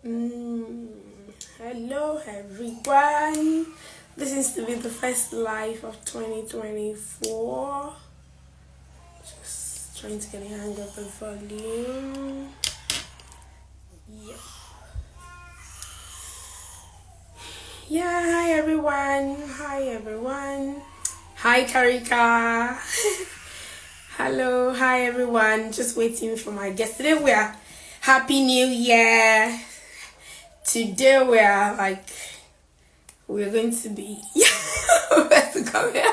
Mm, Hello, everyone. This is to be the first live of 2024. Just trying to get a hang of the volume. Yeah. Yeah, hi everyone. Hi everyone. Hi Karika. Hello, hi everyone. Just waiting for my guest. Today we are Happy New Year. Today we're going to be where's to come here.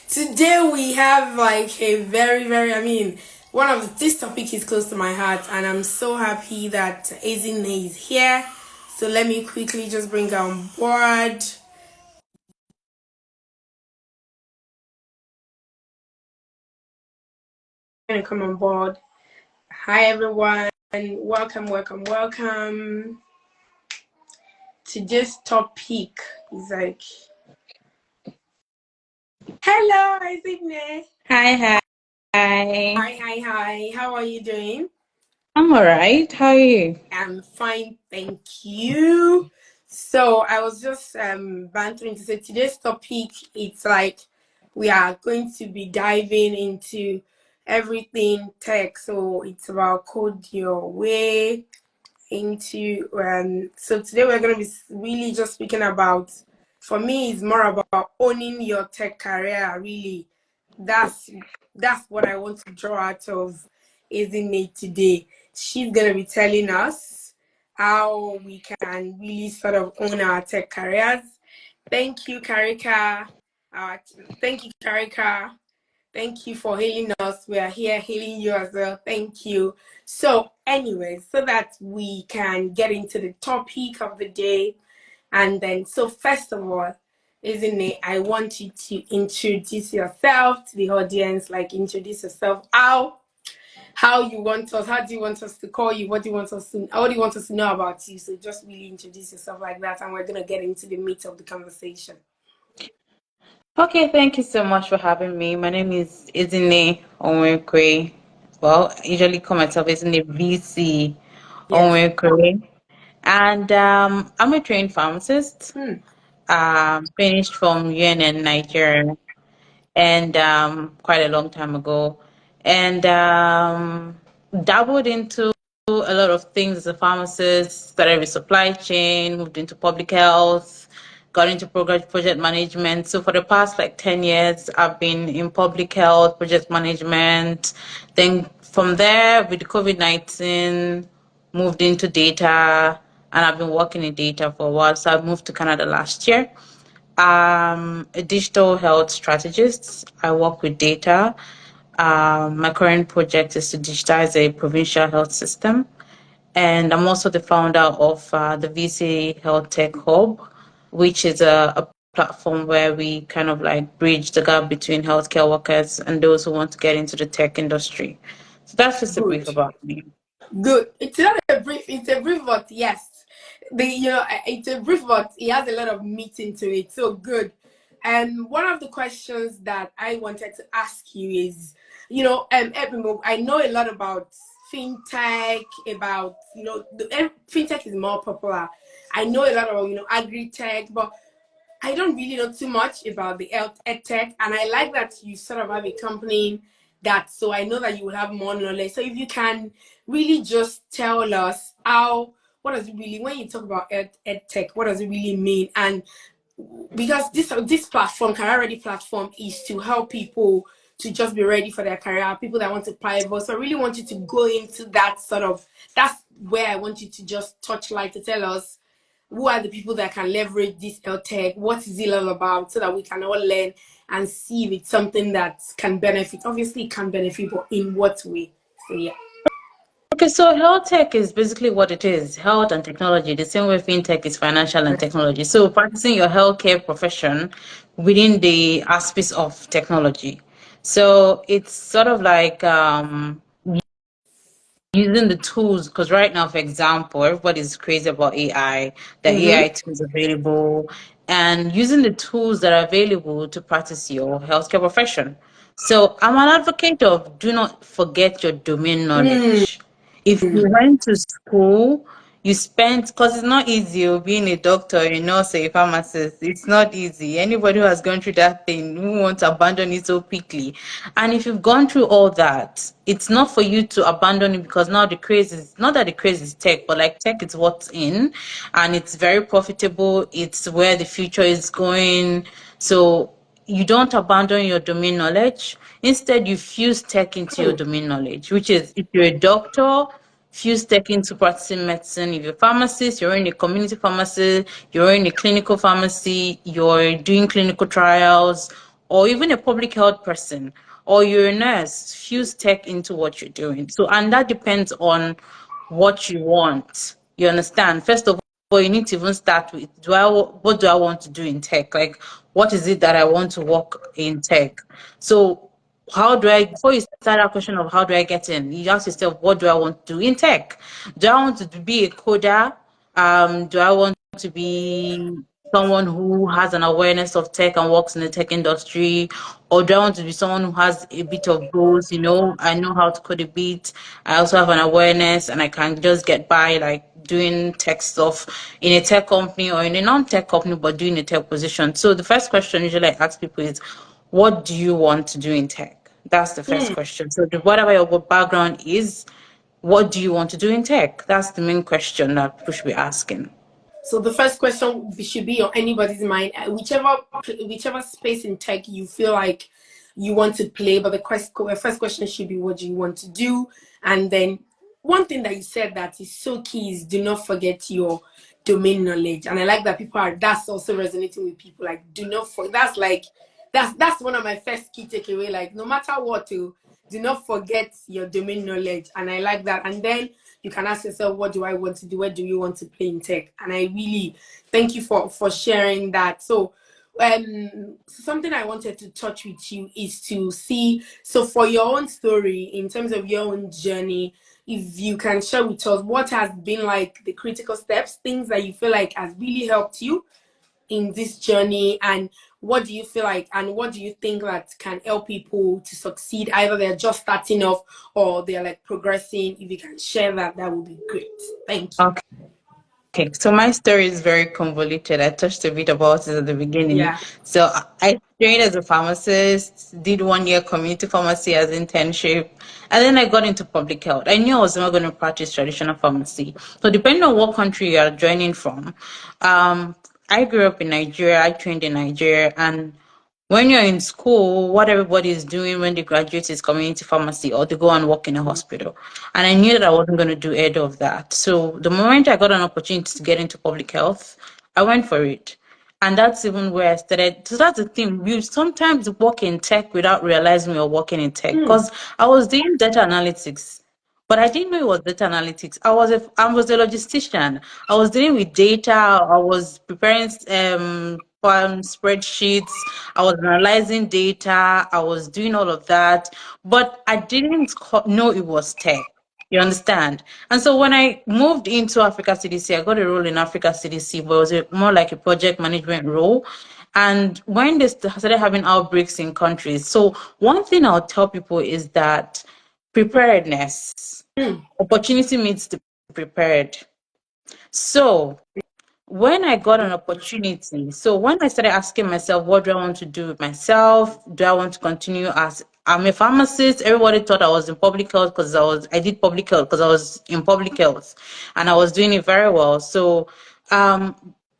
Today we have like a very one of this topic is close to my heart, and I'm so happy that Ezinne is here. So let me quickly just bring her on board. Gonna come on board. Hi everyone. Welcome. Today's topic is like, hello Ezinne. Hi, hi. Hi. How are you doing? I'm all right. How are you? I'm fine, thank you. So I was just bantering to say today's topic. It's like we are going to be diving into everything tech. So it's about code your way into. So today we're going to be really just speaking about. For me, it's more about owning your tech career. Really, that's that's what I want to draw out of Ezinne today. She's gonna be telling us how we can really sort of own our tech careers. Thank you, Karika. Uh, Thank you, Karika. Thank you for hailing us. We are here hailing you as well. Thank you. So, anyway, so that we can get into the topic of the day, and then, so first of all, isn't it? I want you to introduce yourself to the audience. Like, introduce yourself. How you want us? How do you want us to call you? What do you want us to? What do you want us to know about you? So just really introduce yourself like that, and we're gonna get into the meat of the conversation. Okay, thank you so much for having me. My name is Ezinne Onwuekwe. Well, I usually call myself Ezinne VC Yes. Onwuekwe. And I'm a trained pharmacist, Hmm. finished from UNN Nigeria, and quite a long time ago. And dabbled into a lot of things as a pharmacist, started with supply chain, moved into public health, got into project management. So for the past like 10 years, I've been in public health, project management. Then from there, with COVID-19, moved into data, and I've been working in data for a while. So I moved to Canada last year. A digital health strategist. I work with data. My current project is to digitize a provincial health system. And I'm also the founder of the VC Health Tech Hub, which is a platform where we kind of like bridge the gap between healthcare workers and those who want to get into the tech industry. So that's just a brief Good. about me. Good. It's not a brief. It's a brief, but yes, it's a brief, but it has a lot of meat into it. So good. And one of the questions that I wanted to ask you is, Ebimo, I know a lot about fintech. About fintech is more popular. I know a lot about agri tech, but I don't really know too much about the health ed tech, and I like that you sort of have a company that, so I know that you will have more knowledge. So if you can really just tell us what does it really, when you talk about ed tech, what does it really mean? And because this platform, Career Ready platform, is to help people to just be ready for their career, people that want to pivot. So I really want you to go into that sort of, that's where I want you to just touch light to tell us who are the people that can leverage this tech, what is it all about, so that we can all learn and see if it's something that can benefit. Obviously it can benefit, but in what way? So yeah. Okay, so health tech is basically what it is, health and technology, the same way fintech is financial and technology. So practicing your healthcare profession within the aspects of technology. So it's sort of like using the tools, because right now, for example, everybody's crazy about AI, the Mm-hmm. AI tools available, and using the tools that are available to practice your healthcare profession. So I'm an advocate of do not forget your domain Mm. knowledge. If you went to school, you spent, because it's not easy being a doctor, a nurse, a pharmacist. It's not easy. Anybody who has gone through that thing who wants to abandon it so quickly. And if you've gone through all that, it's not for you to abandon it, because now the craze is not that the craze is tech, but like tech is what's in, and it's very profitable. It's where the future is going. So you don't abandon your domain knowledge. Instead, you fuse tech into your Hmm. domain knowledge, which is, if you're a doctor, fuse tech into practicing medicine. If you're a pharmacist, you're in a community pharmacy, you're in a clinical pharmacy, you're doing clinical trials, or even a public health person, or you're a nurse, fuse tech into what you're doing. So, and that depends on what you want. You understand? First of all, you need to even start with, what do I want to do in tech? Like, what is it that I want to work in tech? So how do I, before you start that question of how do I get in, you ask yourself, what do I want to do in tech? Do I want to be a coder? Do I want to be someone who has an awareness of tech and works in the tech industry? Or do I want to be someone who has a bit of both? I know how to code a bit. I also have an awareness, and I can just get by like doing tech stuff in a tech company or in a non-tech company, but doing a tech position. So the first question usually I ask people is, what do you want to do in tech? That's the first Hmm. question. So whatever your background is, what do you want to do in tech? That's the main question that people should be asking. So the first question should be on anybody's mind, whichever space in tech you feel like you want to play. But the first question should be, what do you want to do? And then one thing that you said that is so key is, do not forget your domain knowledge. And I like that people are, that's also resonating with people. Like, do not forget. That's like that's one of my first key takeaway. Like, no matter what, to do not forget your domain knowledge. And I like that. And then you can ask yourself, what do I want to do? Where do you want to play in tech? And I really thank you for sharing that. So something I wanted to touch with you is to see, so for your own story, in terms of your own journey, if you can share with us what has been like the critical steps, things that you feel like has really helped you in this journey, and what do you feel like, and what do you think that can help people to succeed, either they're just starting off or they're like progressing? If you can share that, that would be great. Thank you. Okay, so my story is very convoluted. I touched a bit about it at the beginning. Yeah. So I trained as a pharmacist, did 1 year community pharmacy as internship, and then I got into public health. I knew I was not going to practice traditional pharmacy. So depending on what country you are joining from, I grew up in Nigeria, I trained in Nigeria, and when you're in school, what everybody is doing when they graduate is community pharmacy, or they go and work in a hospital. And I knew that I wasn't going to do either of that. So the moment I got an opportunity to get into public health, I went for it. And that's even where I started. So that's the thing. You sometimes work in tech without realizing you're working in tech. Hmm. Because I was doing data analytics, but I didn't know it was data analytics. I was a logistician. I was dealing with data. I was preparing spreadsheets. I was analyzing data. I was doing all of that, but I didn't know it was tech. You understand? And so when I moved into Africa CDC, I got a role in Africa CDC, but it was more like a project management role. And when they started having outbreaks in countries, so one thing I'll tell people is that preparedness, Hmm. opportunity meets the prepared. So when I got an opportunity, so when I started asking myself, what do I want to do with myself? Do I want to continue as, I'm a pharmacist? Everybody thought I was in public health because I did public health because I was in public health and I was doing it very well. So um,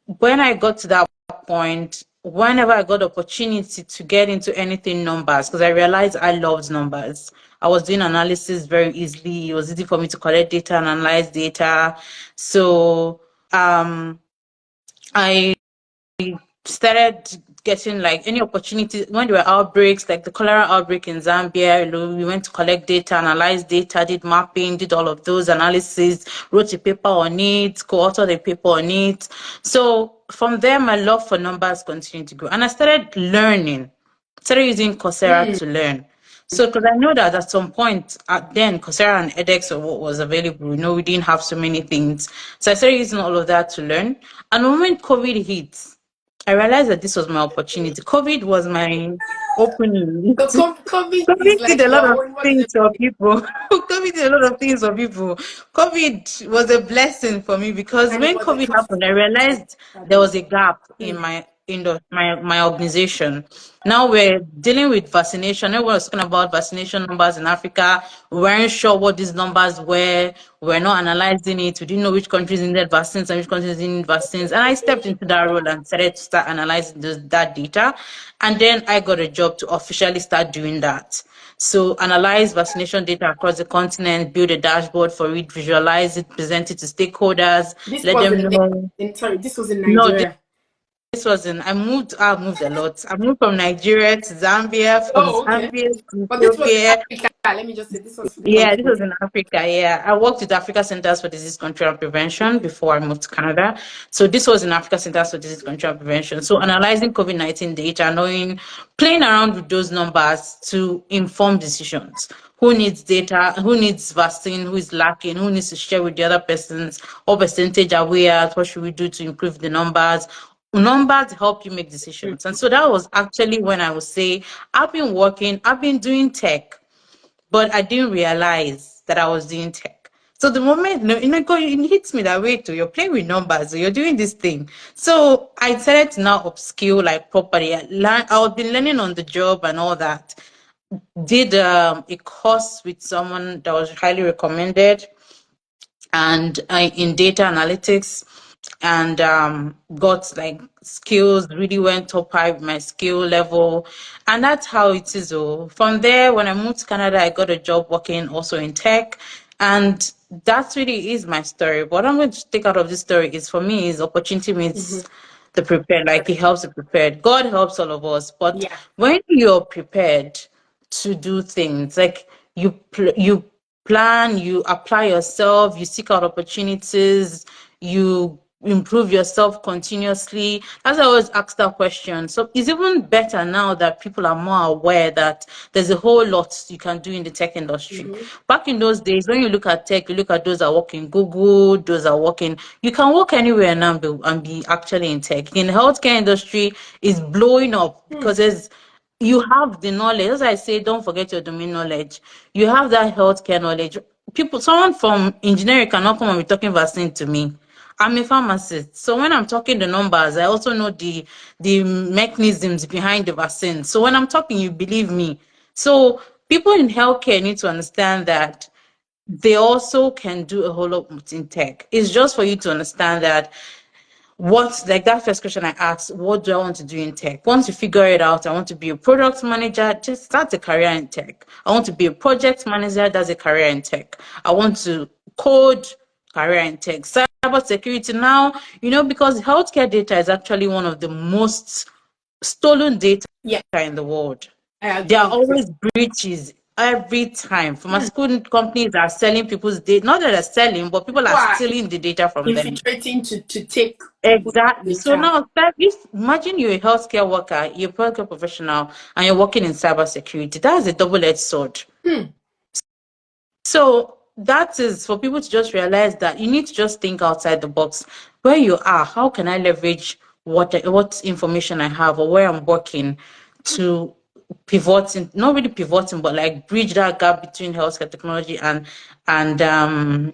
when I got to that point, whenever I got opportunity to get into anything numbers, because I realized I loved numbers. I was doing analysis very easily. It was easy for me to collect data and analyze data. So um, I started getting like any opportunity when there were outbreaks, like the cholera outbreak in Zambia. We went to collect data, analyze data, did mapping, did all of those analysis, wrote a paper on it, co-authored a paper on it. So from there, my love for numbers continued to grow, and I started using Coursera Hmm. to learn. So, because I know that at some point, then Coursera and edX or what was available, we didn't have so many things. So I started using all of that to learn. And the moment COVID hit, I realized that this was my opportunity. COVID was my opening. So COVID is COVID did like a lot your of own. What is things it? for people. COVID did a lot of things for people. COVID was a blessing for me because And it when was a COVID tough happened, I time. realized there was a gap in Mm. my organization. Now we're dealing with vaccination. Everyone was talking about vaccination numbers in Africa. We weren't sure what these numbers were. We're not analyzing it. We didn't know which countries needed vaccines and which countries didn't need vaccines. And I stepped into that role and started to start analyzing that data. And then I got a job to officially start doing that. So analyze vaccination data across the continent, build a dashboard for it, visualize it, present it to stakeholders, This let was them in Lagos. know. Sorry, this was in No, Nigeria. this wasn't. I've moved a lot. I moved from Nigeria to Zambia, from Oh, okay. Zambia to But this was in Ethiopia. Africa. Let me just say this was for the Yeah, this continent. was in Africa. Yeah, I worked with Africa Centers for Disease Control and Prevention before I moved to Canada. So this was in Africa Centers for Disease Control and Prevention. So analyzing COVID-19 data, knowing, playing around with those numbers to inform decisions. Who needs data? Who needs vaccine? Who is lacking? Who needs to share with the other persons? What percentage are we at? What should we do to improve the numbers? Numbers help you make decisions. And so that was actually when I would say, I've been doing tech, but I didn't realize that I was doing tech. So the moment it hits me that way too. You're playing with numbers, so you're doing this thing. So I decided to now upskill like properly. I've been learning on the job and all that. Did a course with someone that was highly recommended and in data analytics, and got like skills, really went up high with my skill level. And that's how it is. Oh, from there, when I moved to Canada, I got a job working also in tech. And that really is my story. What I'm going to take out of this story is, for me, is opportunity meets the prepared. Like, he helps the prepared. God helps all of us. But Yeah. when you're prepared to do things, like you plan, you apply yourself, you seek out opportunities, you improve yourself continuously. As I always ask that question. So it's even better now that people are more aware that there's a whole lot you can do in the tech industry. Back in those days, when you look at tech, you look at those that work in Google, those that work in, you can work anywhere now and be actually in tech. In the healthcare industry, it's blowing up because you have the knowledge. As I say, don't forget your domain knowledge. You have that healthcare knowledge. Someone from engineering cannot come and be talking vaccine to me. I'm a pharmacist, so when I'm talking the numbers, I also know the mechanisms behind the vaccine. So when I'm talking, you believe me. So people in healthcare need to understand that they also can do a whole lot in tech. It's just for you to understand that like that first question I asked, what do I want to do in tech? Once you figure it out, I want to be a product manager, just start a career in tech. I want to be a project manager, that's a career in tech. I want to code, career in tech. Cyber security now, because healthcare data is actually one of the most stolen data Yeah. in the world. I There are agree. always breaches every time. Pharmaceutical companies are selling people's data. Not that they're selling, but people are People are stealing the data from them. infiltrating to take people's Exactly. So data. now, imagine you're a healthcare worker, you're a healthcare professional, and you're working in cybersecurity. That's a double-edged sword. So that is for people to just realize that you need to just think outside the box. Where you are, how can I leverage what information I have or where I'm working to not really pivoting, but like bridge that gap between healthcare technology and um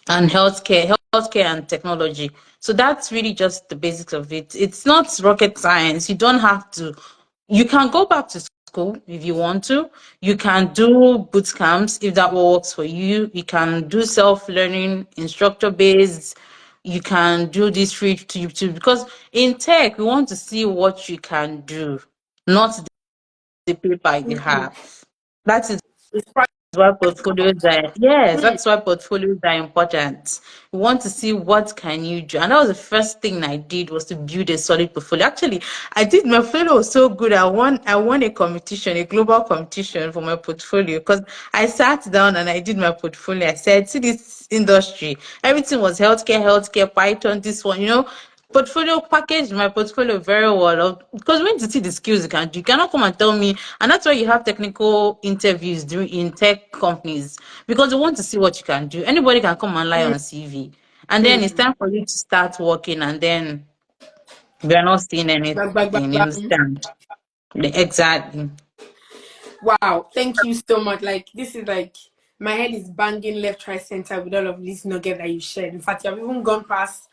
and healthcare and technology. So that's really just the basics of it. It's not rocket science. You don't have to. You can go back to school if you want to. You can do boot camps if that works for you. You can do self-learning, instructor based. You can do this free to YouTube, because in tech we want to see what you can do, not the paper you have. That is It's why portfolios are, yes, practical. that's why portfolios are important. We want to see what can you do. And that was the first thing I did, was to build a solid portfolio. Actually, I did, my portfolio was so good. I won a competition, a global competition for my portfolio, because I sat down and I did my portfolio. I said, see this industry, everything was healthcare, Python, this one, portfolio package my portfolio very well, because when you see the skills you can do, you cannot come and tell me. And that's why you have technical interviews during in tech companies, because they want to see what you can do. Anybody can come and lie on CV, and then it's time for you to start working, and then We are not seeing Bang, bang, bang, anything. You bang. understand? Exactly. Wow, thank you so much. Like this is like my head is banging left, right, center with all of this nugget that you shared. In fact, you have even gone past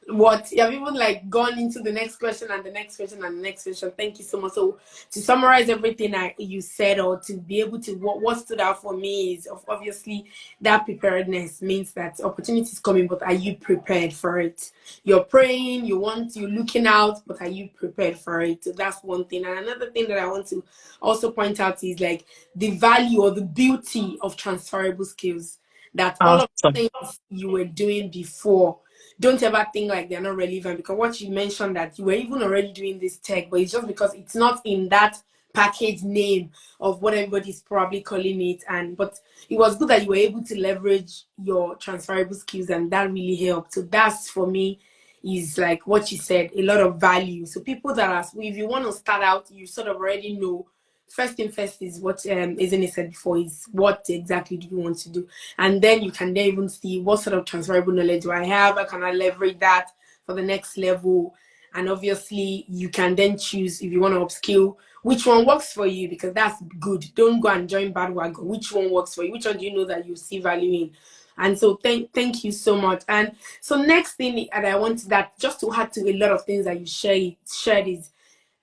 what you have even like gone into the next question and the next question and the next question. Thank you so much. So to summarize everything you said, or to be able to what stood out for me is obviously that preparedness means that opportunity is coming, but are you prepared for it? You're praying, you're looking out, but are you prepared for it? So that's one thing. And another thing that I want to also point out is like the value or the beauty of transferable skills, that all of Awesome. the things you were doing before, don't ever think like they're not relevant, because what you mentioned that you were even already doing this tech, but it's just because it's not in that package name of what everybody's probably calling it. And but it was good that you were able to leverage your transferable skills, and that really helped. So that's for me is like what you said, a lot of value. So people that are, if you want to start out, you sort of already know. First thing first is what Ezinne said before, is what exactly do you want to do, and then you can then even see what sort of transferable knowledge do I have, how can I leverage that for the next level. And obviously you can then choose if you want to upskill, which one works for you, because that's good. Don't go and join bandwagon. Which one works for you? Which one do you know that you see value in? And so thank you so much. And so next thing that I want, that just to add to a lot of things that you shared is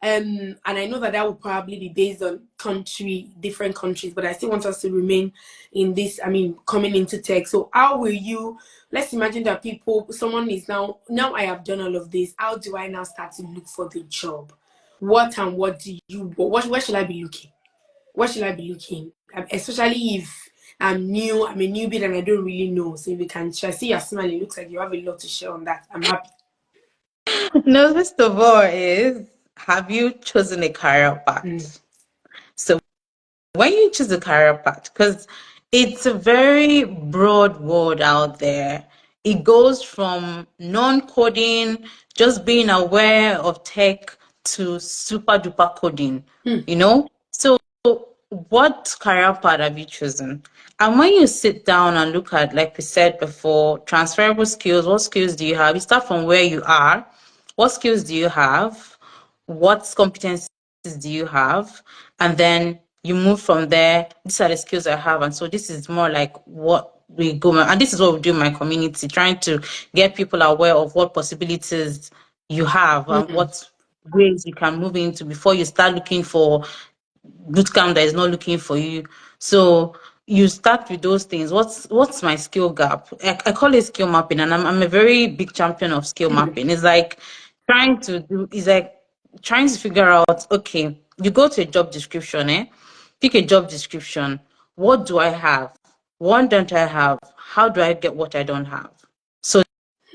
and I know that that will probably be based on different countries, but I still want us to remain in this, I mean, coming into tech. So how will you, let's imagine that someone is now I have done all of this. How do I now start to look for the job? Where should I be looking? What should I be looking? Especially if I'm a newbie and I don't really know. So if you can share, I see your smile, it looks like you have a lot to share on that. I'm happy. No, first of all, is have you chosen a career Mm. path? So when you choose a career path, because it's a very broad world out there. It goes from non-coding, just being aware of tech, to super duper coding, Hmm. you know? So what career path have you chosen? And when you sit down and look at, like we said before, transferable skills, what skills do you have? You start from where you are. What skills do you have? What competencies do you have? And then you move from there. These are the skills I have. And so this is more like what we go, and this is what we do in my community, trying to get people aware of what possibilities you have and Hmm. what ways you can move into before you start looking for bootcamp that is not looking for you. So you start with those things. What's my skill gap? I call it skill mapping, and I'm a very big champion of skill mapping. It's like trying to figure out, okay, you go to a job description, pick a job description. What do I have? What don't I have? How do I get what I don't have? So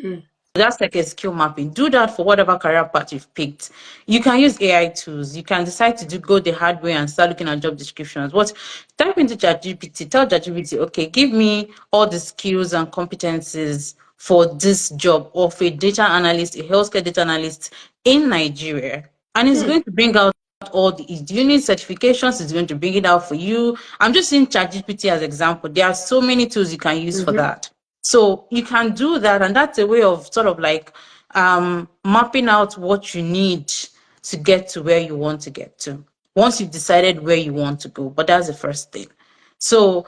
Hmm. that's like a skill mapping. Do that for whatever career path you've picked. You can use AI tools. You can decide to go the hard way and start looking at job descriptions. What type into ChatGPT, tell ChatGPT, okay, give me all the skills and competencies for this job of a data analyst, a healthcare data analyst in Nigeria. And it's Hmm. going to bring out all the, do you need certifications? It's going to bring it out for you. I'm just using ChatGPT as example. There are so many tools you can use for Mm-hmm. that. So you can do that, and that's a way of sort of like mapping out what you need to get to where you want to get to. Once you've decided where you want to go, but that's the first thing. So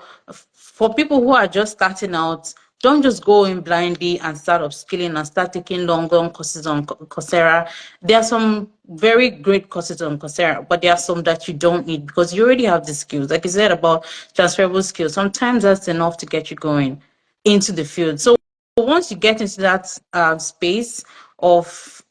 for people who are just starting out, don't just go in blindly and start upskilling and start taking long courses on Coursera. There are some very great courses on Coursera, but there are some that you don't need because you already have the skills. Like I said about transferable skills, sometimes that's enough to get you going into the field. So once you get into that space of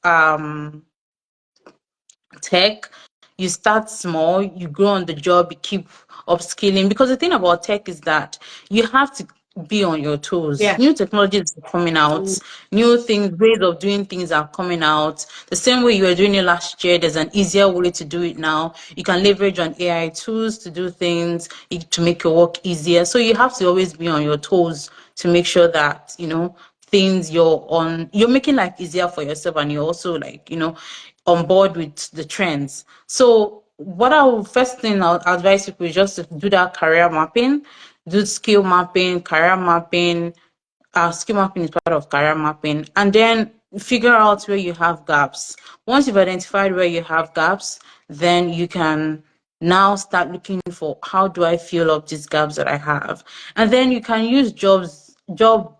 tech, you start small, you grow on the job, you keep upskilling. Because the thing about tech is that you have to be on your toes. Yeah. New technologies are coming out, new things, ways of doing things are coming out. The same way you were doing it last year, there's an easier way to do it now. You can leverage on AI tools to do things, to make your work easier. So you have to always be on your toes to make sure that, things you're making life easier for yourself, and you're also like, on board with the trends. So what first thing I'll advise people is just to do that career mapping, do skill mapping, career mapping. Skill mapping is part of career mapping, and then figure out where you have gaps. Once you've identified where you have gaps, then you can now start looking for, how do I fill up these gaps that I have? And then you can use job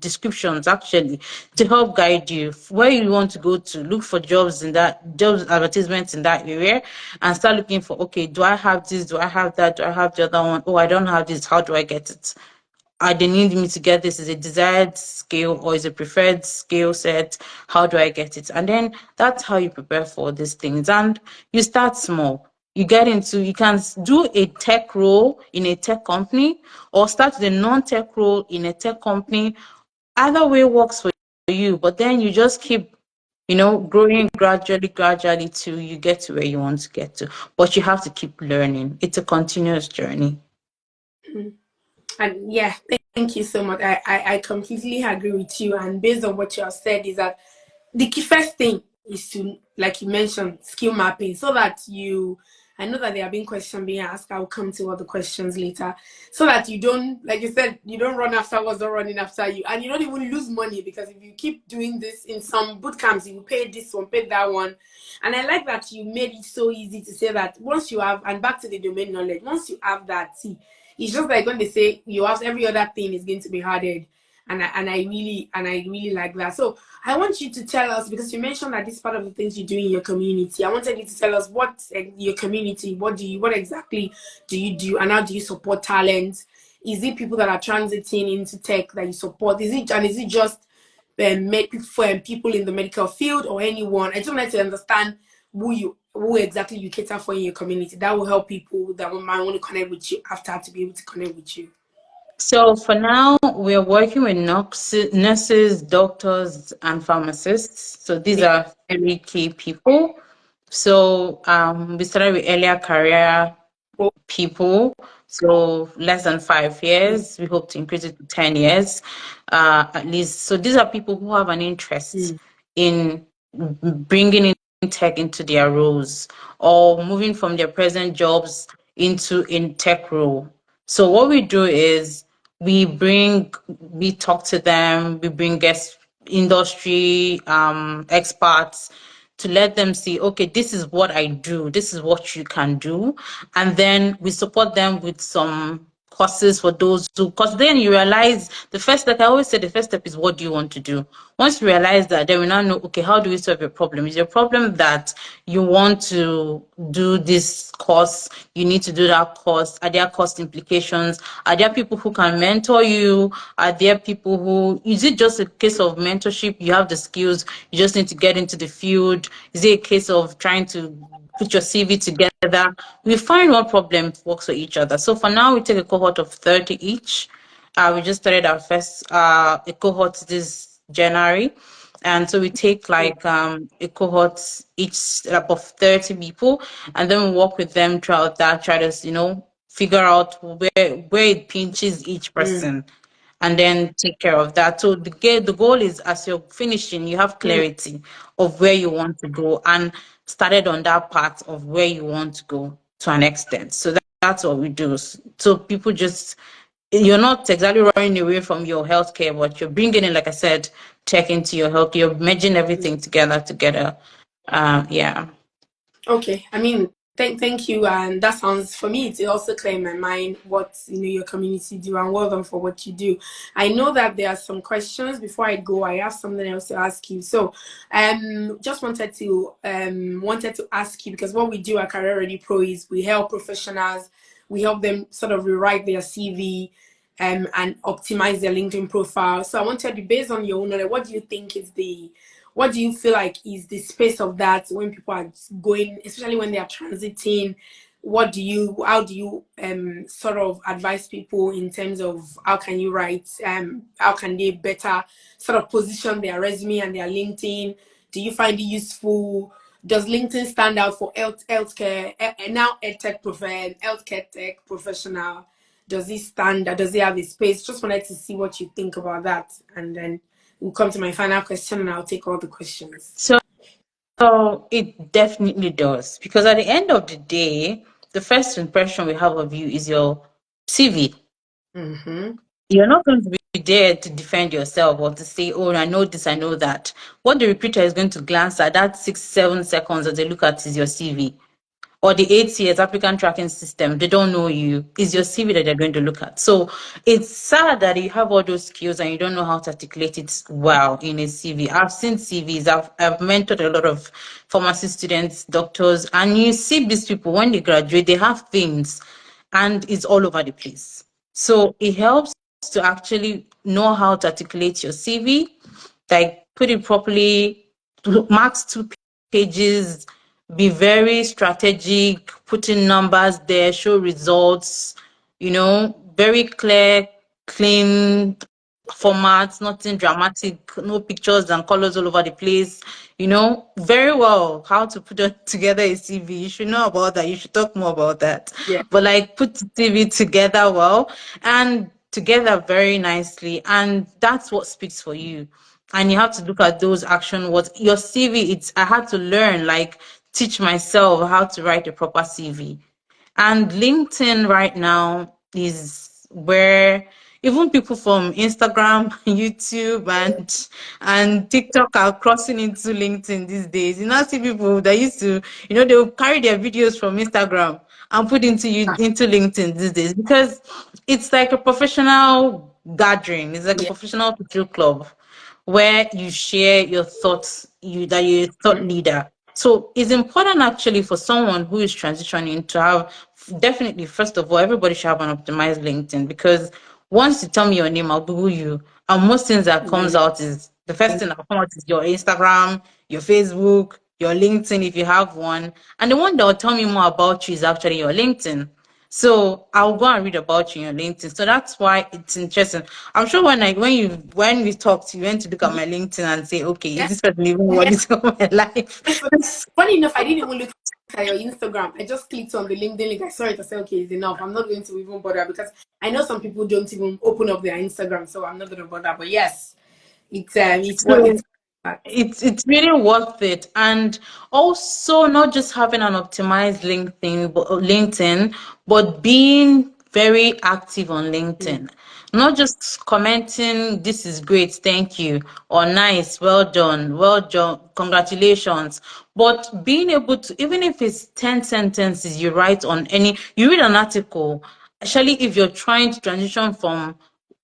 descriptions actually to help guide you where you want to go to. Look for jobs advertisements in that area and start looking for, okay, do I have this? Do I have that? Do I have the other one? Oh, I don't have this. How do I get it? They need me to get this. Is a desired skill or is a preferred skill set? How do I get it? And then that's how you prepare for these things. And you start small. You can do a tech role in a tech company or start with a non-tech role in a tech company. Either way works for you, but then you just keep, growing gradually till you get to where you want to get to. But you have to keep learning. It's a continuous journey. And yeah, thank you so much. I completely agree with you. And based on what you have said, is that the key first thing is to, like you mentioned, skill mapping, so that you, I know that there have been questions being asked. I'll come to all the questions later, so that you don't, like you said, you don't run after what's not running after you, and you don't even lose money, because if you keep doing this in some boot camps, you pay this one, pay that one. And I like that you made it so easy to say that once you have, and back to the domain knowledge, once you have that, see, it's just like when they say you have every other thing is going to be hardened. And I really like that. So I want you to tell us, because you mentioned that this is part of the things you do in your community. I wanted you to tell us what your community, what exactly do you do, and how do you support talent? Is it people that are transiting into tech that you support? Is it just people in the medical field, or anyone? I just wanted to understand who exactly you cater for in your community. That will help people that might want to connect with you after to be able to connect with you. So for now, we're working with nurses, doctors, and pharmacists. So these are three key people. So we started with earlier career people, so less than 5 years. We hope to increase it to 10 years at least. So these are people who have an interest in bringing in tech into their roles or moving from their present jobs into a tech role. So what we do is we talk to them, we bring guest industry experts to let them see, okay, this is what I do, this is what you can do. And then we support them with some courses for those who, because then you realize like I always say, the first step is, what do you want to do? Once you realize that, then we now know, okay, how do we solve your problem? Is your problem that you want to do this course, you need to do that course? Are there cost implications? Are there people who can mentor you? Are there people who, is it just a case of mentorship? You have the skills, you just need to get into the field. Is it a case of trying to put your CV together? We find what problem works for each other. So for now, we take a cohort of 30 each. We just started our first a cohort this January. And so we take like a cohort each of 30 people, and then we work with them throughout that, try to, figure out where it pinches each person and then take care of that. So the goal is, as you're finishing, you have clarity of where you want to go and started on that path of where you want to go to an extent. So that's what we do. So people just, you're not exactly running away from your healthcare, but you're bringing in, like I said, tech into your health. You're merging everything together. Yeah. Okay, I mean, thank you, and that sounds, for me, it's also clear in my mind what your community do, and well done for what you do. I know that there are some questions. Before I go, I have something else to ask you. So, just wanted to ask you, because what we do at Career Ready Pro is we help professionals, we help them sort of rewrite their CV. And optimize their LinkedIn profile. So I wanted to, based on your own knowledge, what do you feel like is the space of that when people are going, especially when they are transiting? How do you sort of advise people in terms of how can you write, how can they better sort of position their resume and their LinkedIn? Do you find it useful? Does LinkedIn stand out for healthcare and now healthcare tech professional? Does it stand? Does it have a space? Just wanted to see what you think about that, and then we'll come to my final question, and I'll take all the questions. So it definitely does, because at the end of the day, the first impression we have of you is your CV. Mm-hmm. You're not going to be dare to defend yourself or to say, oh, I know this, I know that. What the recruiter is going to glance at that 6, 7 seconds that they look at is your CV or the 8 years applicant tracking system. They don't know you. It's your CV that they're going to look at. So it's sad that you have all those skills and you don't know how to articulate it well in a CV. I've seen CVs. I've mentored a lot of pharmacy students, doctors, and you see these people when they graduate, they have things, and it's all over the place. So it helps to actually know how to articulate your CV, like put it properly, max 2 pages, be very strategic, put in numbers there, show results, very clear, clean formats, nothing dramatic, no pictures and colors all over the place. Very well how to put together a CV. You should know about that. You should talk more about that. Yeah. But like put the CV together well and together very nicely. And that's what speaks for you. And you have to look at those action words. Your CV, I had to learn, like teach myself how to write a proper CV. And LinkedIn right now is where even people from Instagram, YouTube, and TikTok are crossing into LinkedIn these days. You now see people that used to, they'll carry their videos from Instagram and put into LinkedIn these days because it's like a professional gathering. It's like a Yeah. professional social club where you share your thoughts, that you're a thought leader. So it's important actually for someone who is transitioning to have, definitely, first of all, everybody should have an optimized LinkedIn, because once you tell me your name, I'll Google you. And most things that comes out is, the first thing that comes out is your Instagram, your Facebook, your LinkedIn if you have one. And the one that will tell me more about you is actually your LinkedIn. So I'll go and read about you on LinkedIn. So that's why it's interesting. I'm sure when we talked, you went to look at my LinkedIn and say, okay, is Yeah. this person even what Yeah. is of my life? So, funny enough, I didn't even look at your Instagram. I just clicked on the LinkedIn link. I saw it. I said, okay, it's enough. I'm not going to even bother because I know some people don't even open up their Instagram, so I'm not going to bother. But yes, it's what So it's. At. it's really worth it. And also not just having an optimized LinkedIn, but being very active on Mm. LinkedIn. Not just commenting, this is great, thank you, or nice, well done, congratulations. But being able to, even if it's 10 sentences you read an article, especially if you're trying to transition from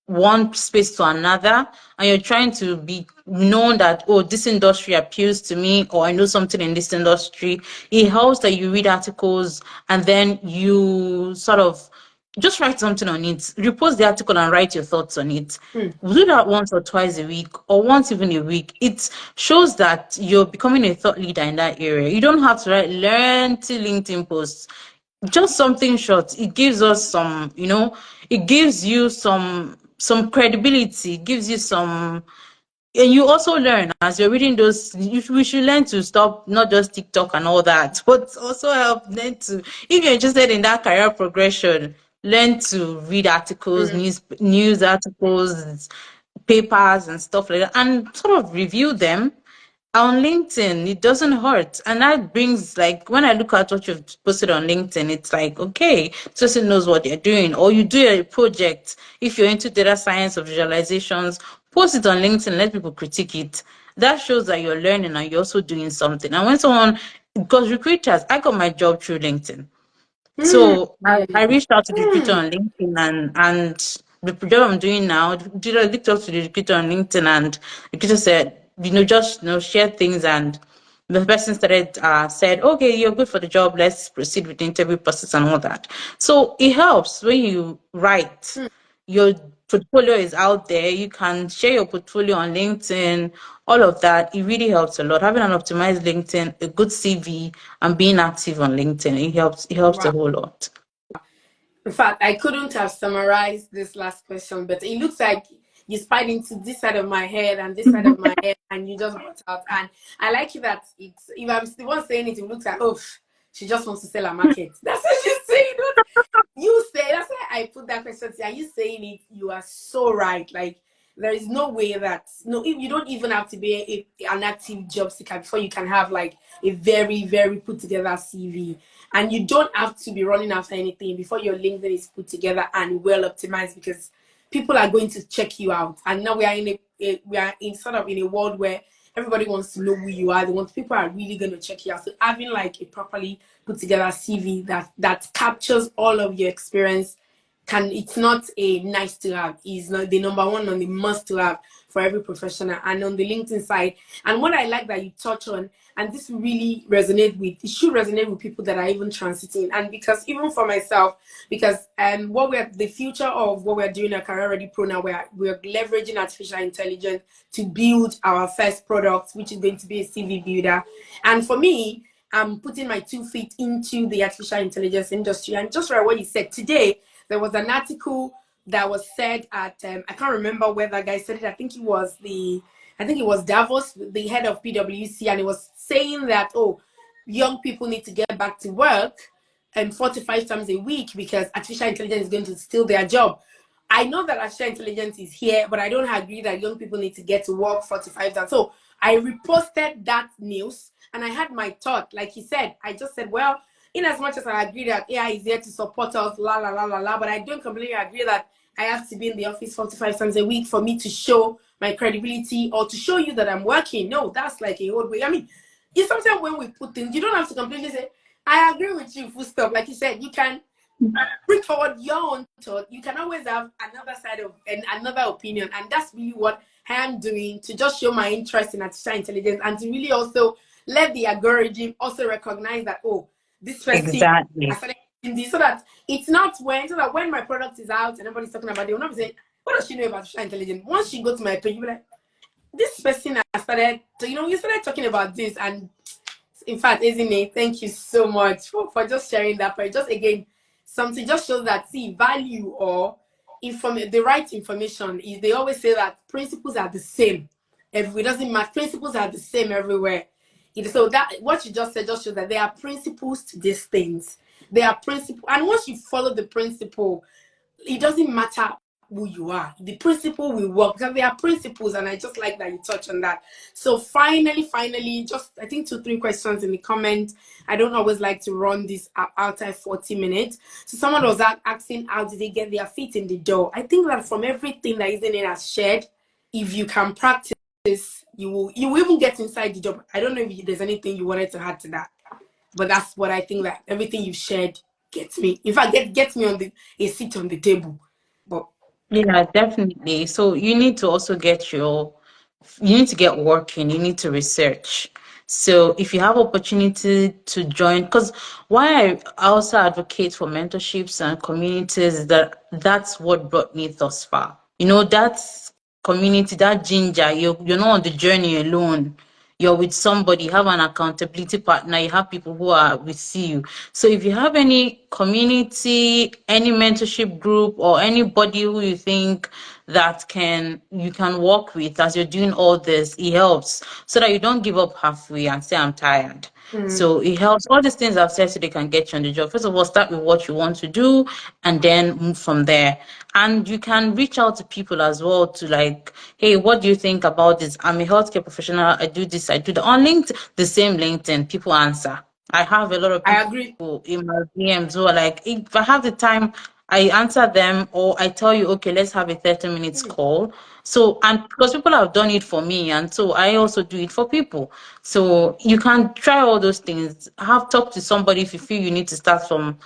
one space to another, and you're trying to be known that, oh, this industry appeals to me, or I know something in this industry. It helps that you read articles and then you sort of just write something on it, repost the article and write your thoughts on it. Mm. Do that once or twice a week, or once even a week. It shows that you're becoming a thought leader in that area. You don't have to write lengthy LinkedIn posts, just something short. It gives us it gives you some credibility, it gives you some, and you also learn as you're reading those. We should learn to stop not just TikTok and all that, but also learn to, if you're interested in that career progression, learn to read articles, Mm. news articles, papers and stuff like that, and sort of review them on LinkedIn. It doesn't hurt. And that brings, like, when I look at what you've posted on LinkedIn, it's like, okay, this person knows what they're doing. Or you do a project, if you're into data science or visualizations, post it on LinkedIn, let people critique it. That shows that you're learning and you're also doing something. And when someone, because recruiters, I got my job through LinkedIn. Mm. So I reached out to the recruiter on LinkedIn, and the job I'm doing now, I reached out to the recruiter on LinkedIn, and the recruiter said, just share things, and the person said, okay, you're good for the job, let's proceed with the interview process and all that. So it helps when you write. Mm. Your portfolio is out there. You can share your portfolio on LinkedIn, all of that. It really helps a lot. Having an optimized LinkedIn, a good CV, and being active on LinkedIn, it helps Wow. a whole lot. In fact, I couldn't have summarized this last question, but it looks like you spied into this side of my head and this side of my head, and you just brought out. And I like it that it's, if I'm the one saying it, it looks like, oh, she just wants to sell her market. That's what she's saying. You say, that's why I put that question to you. Are you saying it? You are so right. Like, there is no way that, no, you don't even have to be an active job seeker before you can have like a very, very put together CV. And you don't have to be running after anything before your LinkedIn is put together and well optimized, because people are going to check you out. And now we are in we are in sort of in a world where everybody wants to know who you are. They want people are really going to check you out. So having like a properly put together CV that captures all of your experience, it's not a nice to have, is not the number one on the must to have for every professional. And on the LinkedIn side, and what I like that you touch on, and this really it should resonate with people that are even transiting. And because even for myself, because the future of what we're doing at Career Ready Pro now, we're leveraging artificial intelligence to build our first product, which is going to be a CV builder. And for me, I'm putting my 2 feet into the artificial intelligence industry. And just like what you said today, there was an article that was said at I can't remember where that guy said it. I think it was Davos, the head of PwC, and it was saying that young people need to get back to work and 45 times a week because artificial intelligence is going to steal their job. I know that artificial intelligence is here, but I don't agree that young people need to get to work 45 times. So I reposted that news and I had my thought. Like he said, I just said, well, in as much as I agree that AI is here to support us, la la la la la, but I don't completely agree that I have to be in the office 45 times a week for me to show my credibility or to show you that I'm working. No, that's like a old way. I mean, it's sometimes when we put things, you don't have to completely say, I agree with you, full stop. Like you said, you can bring forward your own thought. You can always have another side of and another opinion. And that's really what I am doing, to just show my interest in artificial intelligence and to really also let the algorithm also recognize that, this person Exactly. I started in this, so that when my product is out and everybody's talking about it, will not be saying, what does she know about artificial intelligence? Once she go to my page, you'll be like, this person I started, so you started talking about this. And in fact, Ezinne, thank you so much for just sharing that. But just again, something just shows that value or the right information is. They always say that principles are the same. It doesn't matter. Principles are the same everywhere. So that what you just said just shows that there are principles to these things. There are principles, and once you follow the principle, it doesn't matter who you are. The principle will work because there are principles, and I just like that you touch on that. So finally, just I think 2-3 questions in the comment. I don't always like to run this outside 40 minutes. So someone was asking, how did they get their feet in the door? I think that from everything that Ezinne has shared, if you can practice, you will even get inside the job. I don't know if there's anything you wanted to add to that, but that's what I think, that everything you've shared gets me. In fact, gets me on a seat on the table. But Yeah, definitely. So you need to get working, you need to research. So if you have opportunity to join, because why I also advocate for mentorships and communities is that that's what brought me thus far. That's community, that ginger, you're not on the journey alone. You're with somebody, you have an accountability partner, you have people who are with you. So if you have any community, any mentorship group, or anybody who you think that you can work with as you're doing all this, it helps so that you don't give up halfway and say I'm tired. So it helps. All these things I've said so they can get you on the job. First of all, start with what you want to do and then move from there. And you can reach out to people as well to like, hey, what do you think about this? I'm a healthcare professional. I do this, I do that. On LinkedIn, the same LinkedIn, people answer. I have a lot of I people agree. in my DMs who are like, if I have the time, I answer them or I tell you, okay, let's have a 30 minutes call. So, and because people have done it for me, and so I also do it for people. So you can try all those things. Have talk to somebody if you feel you need to start from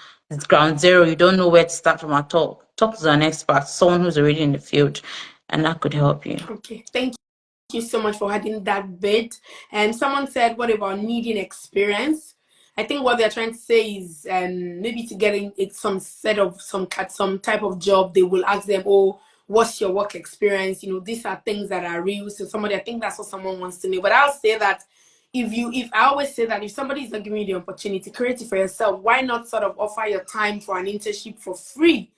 ground zero, you don't know where to start from at all. Talk to an expert, someone who's already in the field, and that could help you. Okay, thank you so much for adding that bit. And someone said, what about needing experience? I think what they're trying to say is maybe to get in some type of job, they will ask them, oh, what's your work experience? These are things that are real. So I think that's what someone wants to know. But I'll say that if I always say that if somebody is not giving you the opportunity, create it for yourself. Why not sort of offer your time for an internship for free?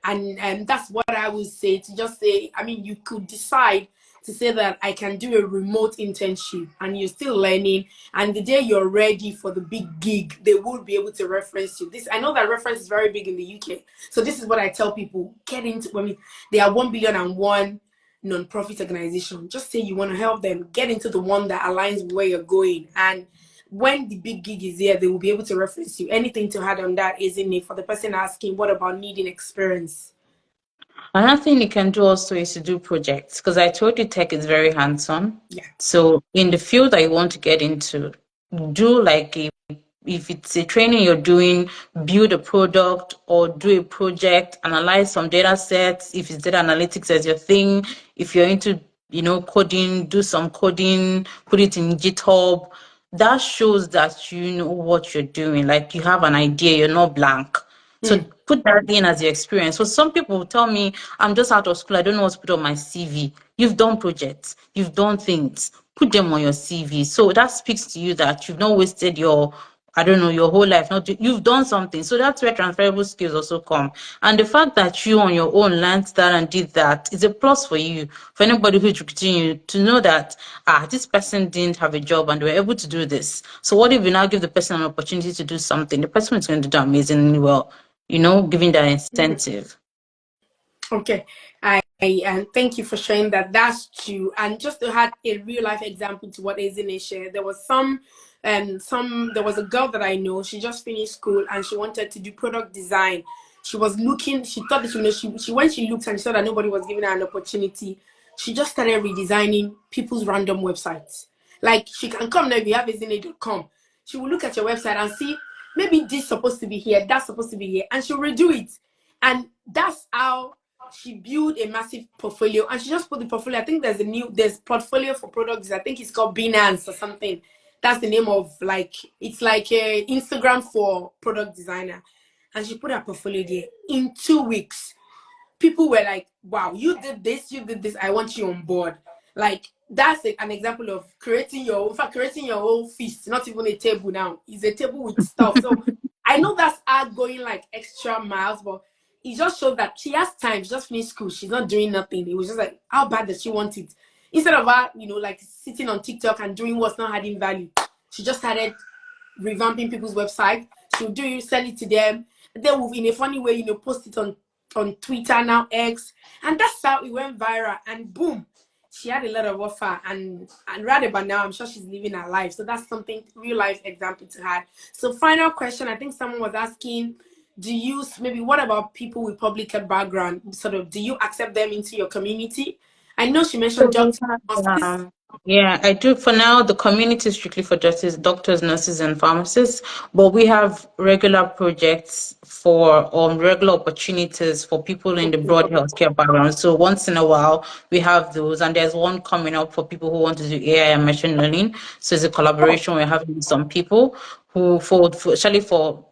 And that's what I would say, to just say, I mean, you could decide to say that I can do a remote internship and you're still learning, and the day you're ready for the big gig, they will be able to reference you. This, I know that reference is very big in the UK, so this is what I tell people: get into, I mean, there are 1,000,000,001 non-profit organization. Just say you want to help them get into the one that aligns with where you're going, and when the big gig is here, they will be able to reference you. Anything to add on that, Ezinne, for the person asking, what about needing experience? Another thing you can do also is to do projects because I told you tech is very hands-on. Yeah. So in the field that you want to get into, do like a if it's a training you're doing, build a product or do a project, analyze some data sets. If it's data analytics as your thing, if you're into, coding, do some coding, put it in GitHub. That shows that you know what you're doing. Like you have an idea, you're not blank. So Mm. put that in as your experience. So some people will tell me, I'm just out of school. I don't know what to put on my CV. You've done projects, you've done things, put them on your CV. So that speaks to you that you've not wasted your, I don't know, your whole life. Not you've done something. So that's where transferable skills also come. And the fact that you on your own learned that and did that is a plus for you, for anybody who's recruiting you to know that this person didn't have a job and they were able to do this. So what if we now give the person an opportunity to do something? The person is going to do amazingly well, giving that incentive. Okay. I and thank you for sharing that. That's true. And just to add a real life example to what Ezinne shared, there was there was a girl that I know. She just finished school and she wanted to do product design. She was looking. She thought that she when she looked and she saw that nobody was giving her an opportunity, she just started redesigning people's random websites. Like she can come now if you have Ezinne.com. She will look at your website and see maybe this supposed to be here, that's supposed to be here, and she'll redo it. And that's how she built a massive portfolio, and she just put the portfolio. I think there's portfolio for products. I think it's called Binance or something. That's the name of it's like a Instagram for product designer. And she put her portfolio there in 2 weeks. People were like, wow, you did this, I want you on board. Like that's an example of creating your own feast, not even a table now. It's a table with stuff. So I know that's her going like extra miles, but it just shows that she has time. She just finished school. She's not doing nothing. It was just like, how bad does she want it? Instead of her, like sitting on TikTok and doing what's not adding value, she just started revamping people's website. She'll do you sell it to them. They will, in a funny way, post it on Twitter now, X, and that's how it went viral. And boom, she had a lot of offer, and right about now, I'm sure she's living her life. So that's something real life example to have. So final question, I think someone was asking, do you maybe what about people with public health background? Sort of, do you accept them into your community? I know she So mentioned we doctors, have, nurses. yeah, I do. For now, the community is strictly for justice, doctors, nurses, and pharmacists. But we have regular projects for regular opportunities for people in the Okay. broad healthcare background. So once in a while, we have those, and there's one coming up for people who want to do AI and machine learning. So it's a Oh, collaboration we're having with some people who, especially for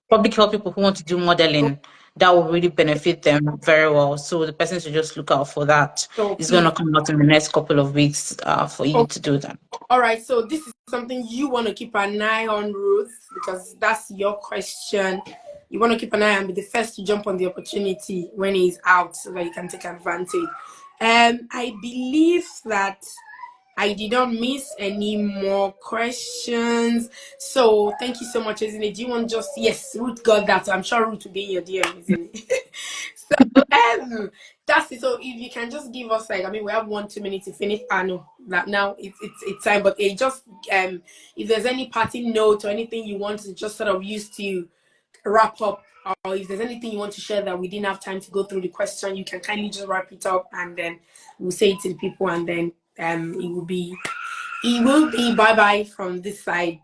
public health people who want to do modeling, that will really benefit them very well. So the person should just look out for that. so It's going to please. come out in the next couple of weeks for you to do that. All right, so this is something you want to keep an eye on, Ruth, because that's your question. You want to keep an eye and be the first to jump on the opportunity when he's out so that you can take advantage. I believe that I did not miss any more questions. So thank you so much, isn't it? Do you want just yes, Ruth got that. So I'm sure Ruth will be in your DM, isn't it? So that's it. So if you can just give us like, I mean, we have 1 2 minutes to finish. I know that now it's time, but it just if there's any parting note or anything you want to just sort of use to wrap up, or if there's anything you want to share that we didn't have time to go through the question, you can kindly just wrap it up and then we'll say it to the people, and then it will be bye bye from this side.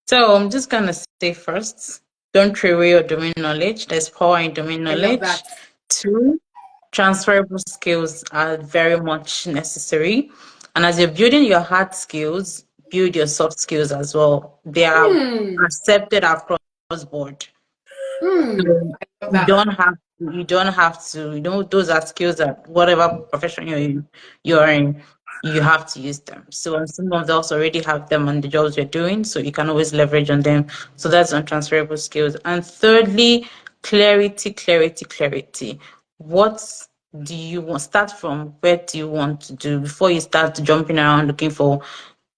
So I'm just going to say first, don't throw away your domain knowledge. There's power in domain I love knowledge. that. Two, transferable skills are very much necessary. And as you're building your hard skills, build your soft skills as well. They are Hmm. accepted across board. Hmm. So I love you that. don't have to, those are skills that whatever profession you're in, you have to use them. So and some of us already have them on the jobs you're doing, so you can always leverage on them. So that's untransferable skills. And thirdly, clarity, clarity, clarity. What do you want? Start from where do you want to do before you start jumping around looking for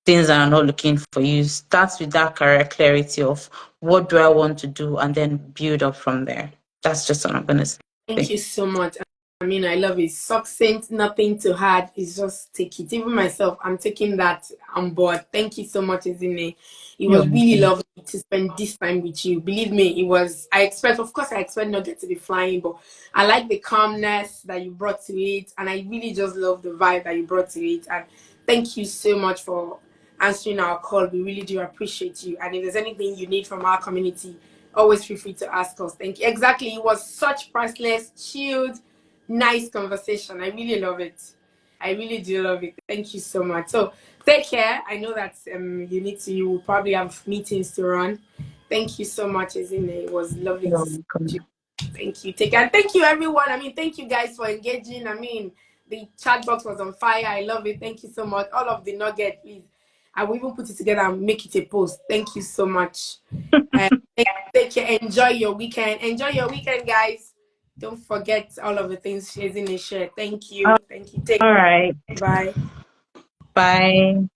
things that are not looking for you. Start with that career clarity of what do I want to do and then build up from there. That's just what I'm going to Thank say. you so much. I mean, I love it. Succinct, nothing to add. It's just take it. Even myself, I'm taking that on board. Thank you so much, Ezinne. It You're was really welcome. lovely to spend this time with you. Believe me, it was. Of course, I expect not to be flying, but I like the calmness that you brought to it, and I really just love the vibe that you brought to it. And thank you so much for answering our call. We really do appreciate you. And if there's anything you need from our community, always feel free to ask us. Thank you. Exactly. It was such priceless, chilled, nice conversation. I really love it. I really do love it. Thank you so much. So take care. I know that you will probably have meetings to run. Thank you so much, Ezinne. It was lovely You're to see you. welcome. Thank you. Take care. And thank you, everyone. I mean, thank you guys for engaging. I mean, the chat box was on fire. I love it. Thank you so much. All of the nugget, please. I will even put it together and make it a post. Thank you so much. Uh, take care. Enjoy your weekend. Enjoy your weekend, guys. Don't forget all of the things she's in the share. Thank you. Thank you. Take All care. right. Bye. Bye.